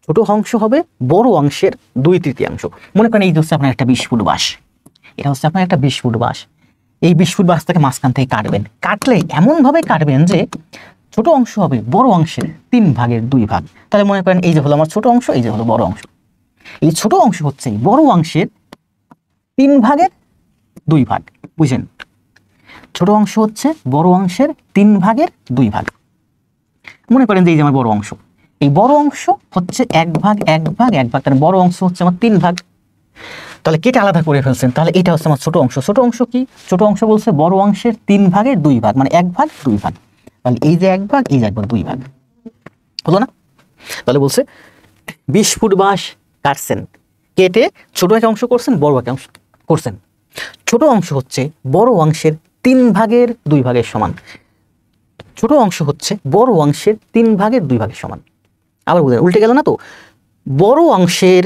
ছোট অংশ হবে বড় অংশের 2/3। মনে করেন এই হচ্ছে আপনার একটা 20 ফুট বাঁশ, এটা হচ্ছে আপনার একটা 20 ফুট বাঁশ। এই 20 ফুট বাঁশটাকে মাঝখান থেকে কাটবেন, কাটলে এমনভাবে কাটবেন যে ছোট অংশ হবে বড় অংশের 3 ভাগের 2 ভাগ। তাহলে মনে করেন এই যে হলো আমার ছোট অংশ, এই যে হলো বড় অংশ। এই ছোট অংশ হচ্ছে বড় অংশের 3 ভাগের 2 ভাগ। বুঝছেন? ছোট অংশ হচ্ছে বড় অংশের 3 ভাগের 2 ভাগ। মনে করেন যে এই যে আমার বড় অংশ, এই বড় অংশ হচ্ছে 1 ভাগ 1 ভাগ 1 ভাগ, তাহলে বড় অংশ হচ্ছে আমার 3 ভাগ। তাহলে কেটে আলাদা করে ফেলছেন, তাহলে এটা হচ্ছে আমার ছোট অংশ। ছোট অংশ কি? ছোট অংশ বলছে বড় অংশের 3 ভাগের 2 ভাগ, মানে 1 ভাগ 2 ভাগ। তাহলে এই যে 1 ভাগ, এই যে 1 ভাগ 2 ভাগ হলো না? তাহলে বলছে 20 ফুট বাঁশ কাটছেন, কেটে ছোট একটা অংশ করছেন, বড় একটা অংশ করছেন। ছোট অংশ হচ্ছে বড় অংশের 3 ভাগের 2 ভাগের সমান। ছোট অংশ হচ্ছে বড় অংশের 3 ভাগের 2 ভাগের সমান। আবার বুঝলেন? উল্টে গেল না তো? বড় অংশের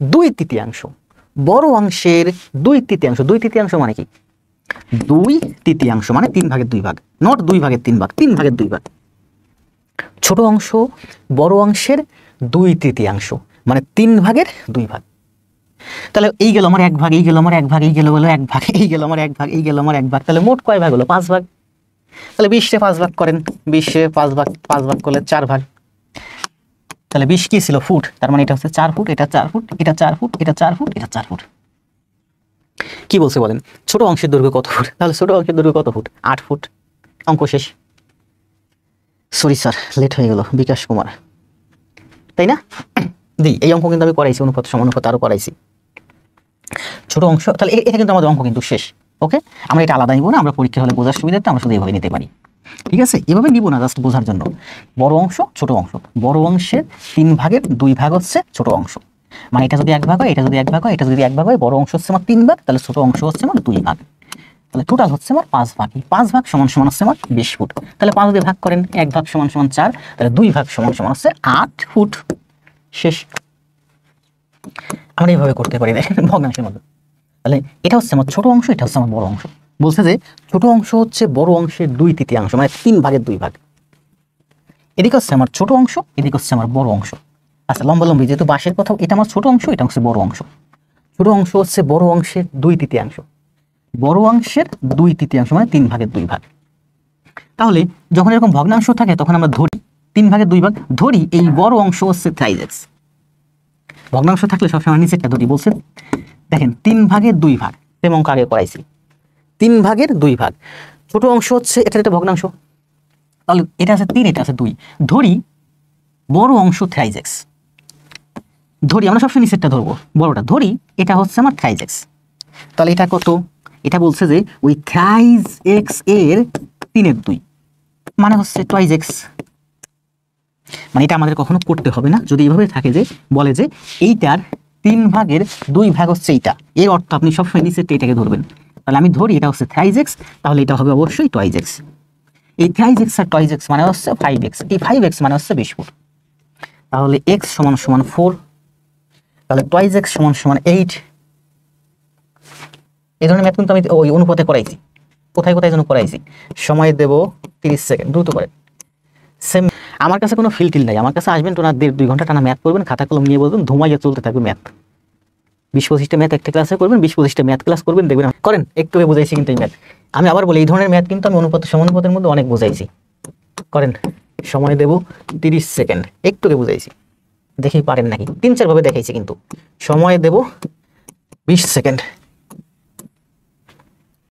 2/3, বড় অংশের 2/3। 2/3 মানে কি? 2/3 মানে 3 ভাগের 2 ভাগ, নট 2 ভাগের 3 ভাগ, 3 ভাগের 2 ভাগ। ছোট অংশ বড় অংশের 2/3 মানে 3 ভাগের 2 ভাগ। তাহলে এই গেল আমার 1 ভাগ, এই গেল আমার 1 ভাগ, এই গেল 1 ভাগ, এই গেল আমার 1 ভাগ, এই গেল আমার 1 ভাগ। তাহলে মোট কয় ভাগ হলো? 5 ভাগ। তাহলে 20-এ 5 ভাগ করেন, 20-এ 5 ভাগ করলে 4 ভাগ। তাহলে 20 কি ছিল? ফুট। তার মানে এটা হচ্ছে 4 ফুট, এটা 4 ফুট, এটা 4 ফুট, এটা 4 ফুট, এটা 4 ফুট। কি বলছে বলেন? ছোট অংশের দৈর্ঘ্য কত ফুট? তাহলে ছোট অংশের দৈর্ঘ্য কত ফুট? 8 ফুট। অঙ্ক শেষ। সরি স্যার, লেট হয়ে গেল। বিকাশ কুমার, তাই না? এই অঙ্ক কিন্তু আমি করাইছি, অনুপাত সমানুপাত আরো করাইছি। ছোট অংশ, তাহলে এটা কিন্তু আমাদের অঙ্ক কিন্তু শেষ। ওকে, আমরা এটা আলাদা নিব না, আমরা পরীক্ষা হলে বোঝার সুবিধাতে আমরা শুধু এইভাবে নিতে পারি। ঠিক আছে, এভাবে নিব না, জাস্ট বোঝার জন্য। বড় অংশ ছোট অংশ, বড় অংশের 3 ভাগের 2 ভাগ হচ্ছে ছোট অংশ। মানে এটা যদি 1 ভাগ হয়, এটা যদি 1 ভাগ হয়, এটা যদি 1 ভাগ হয়, বড় অংশ হচ্ছে আমার 3 ভাগ, তাহলে ছোট অংশ হচ্ছে আমার 2 ভাগ। তাহলে টোটাল হচ্ছে আমার 5 ভাগ। 5 ভাগ সমান সমান হচ্ছে আমার 20 ফুট। তাহলে 5 দিয়ে ভাগ করেন, 1 ভাগ সমান সমান 4, তাহলে 2 ভাগ সমান সমান হচ্ছে 8 ফুট। শেষ। আমরা এইভাবে করতে পারি, দেখেন ভগ্নাংশের মধ্যে। তাহলে এটা হচ্ছে আমার ছোট অংশ, এটা হচ্ছে আমার বড় অংশ। বলছে যে ছোট অংশ হচ্ছে বড় অংশের 2/3, মানে 3 ভাগের 2 ভাগ। এদিকে হচ্ছে আমার ছোট অংশ, এদিকে হচ্ছে আমার বড় অংশ। আচ্ছা, লম্বালম্বি যেহেতু বাঁশের কথা, এটা আমার ছোট অংশ, এটা হচ্ছে বড় অংশ। ছোট অংশ হচ্ছে বড় অংশের 2/3, বড় অংশের 2/3 মানে 3 ভাগের 2 ভাগ। তাহলে যখন এরকম ভগ্নাংশ থাকে তখন আমরা ধরি 3 ভাগের 2 ভাগ, ধরি এই বড় অংশ হচ্ছে 3x। ভগ্নাংশ থাকলে সবসময় নিচেরটা ধরি। বলছে দেখেন 3 ভাগের 2 ভাগ, তেমন অঙ্ক আগে করাইছি। 3 ভাগের 2 ভাগ, ছোট অংশ হচ্ছে এটা একটা ভগ্নাংশ, তাহলে এটা আছে 3, এটা আছে 2। ধরি বড় অংশ 3x, ধরি আমরা সবসময় নিচেরটা ধরবো, বড়টা ধরি, এটা হচ্ছে আমার 3x। তাহলে এটা কত? এটা বলছে যে ওই 3x এর 3-এর 2 মানে হচ্ছে 2x। মানে এটা আমাদের কখনো করতে হবে না, যদি এইভাবে থাকে যে বলে যে এইটার 3 ভাগের 2 ভাগ হচ্ছে এইটা, এর অর্থ আপনি সবসময় নিচেরটা এটাকে ধরবেন। তাহলে আমি ধরি এটা হচ্ছে 3x, তাহলে এটা হবে অবশ্যই 2x। এই 3x আর 2x মানে হচ্ছে 5x, এই 5x মানে হচ্ছে 20 ফুট। তাহলে x সমান সমান 4, তাহলে 2x সমান সমান 8। এই ধরনের ম্যাথ কিন্তু আমি ওই অনুপাতে করাইছি। কোথায় কোথায় যেন করাইছি। সময় দেব 30 সেকেন্ড, দ্রুত করেন। সেম, আমার কাছে কোনো ফিল্টিল নাই, আমার কাছে আসবেন তো না 1.5-2 ঘন্টা টানা ম্যাথ করবেন, খাতা কলম নিয়ে বলবেন, ধুমাইয়া চলতে থাকবে ম্যাথ। 20-25টা ম্যাথ একটা ক্লাসে করবেন, 20-25টা ম্যাথ ক্লাস করবেন, দেখবেন করেন। একটু বুঝাইছি কিন্তু এই ম্যাথ, আমি আবার বলি এই ধরনের ম্যাথ কিন্তু আমি অনুপাত সমানুপাতের মধ্যে অনেক বুঝাইছি। করেন, সময় দেব 30 সেকেন্ড, একটু বুঝাইছি, দেখি পারেন নাকি। 3-4 ভাবে দেখাইছি, কিন্তু সময় দেব 20 সেকেন্ড।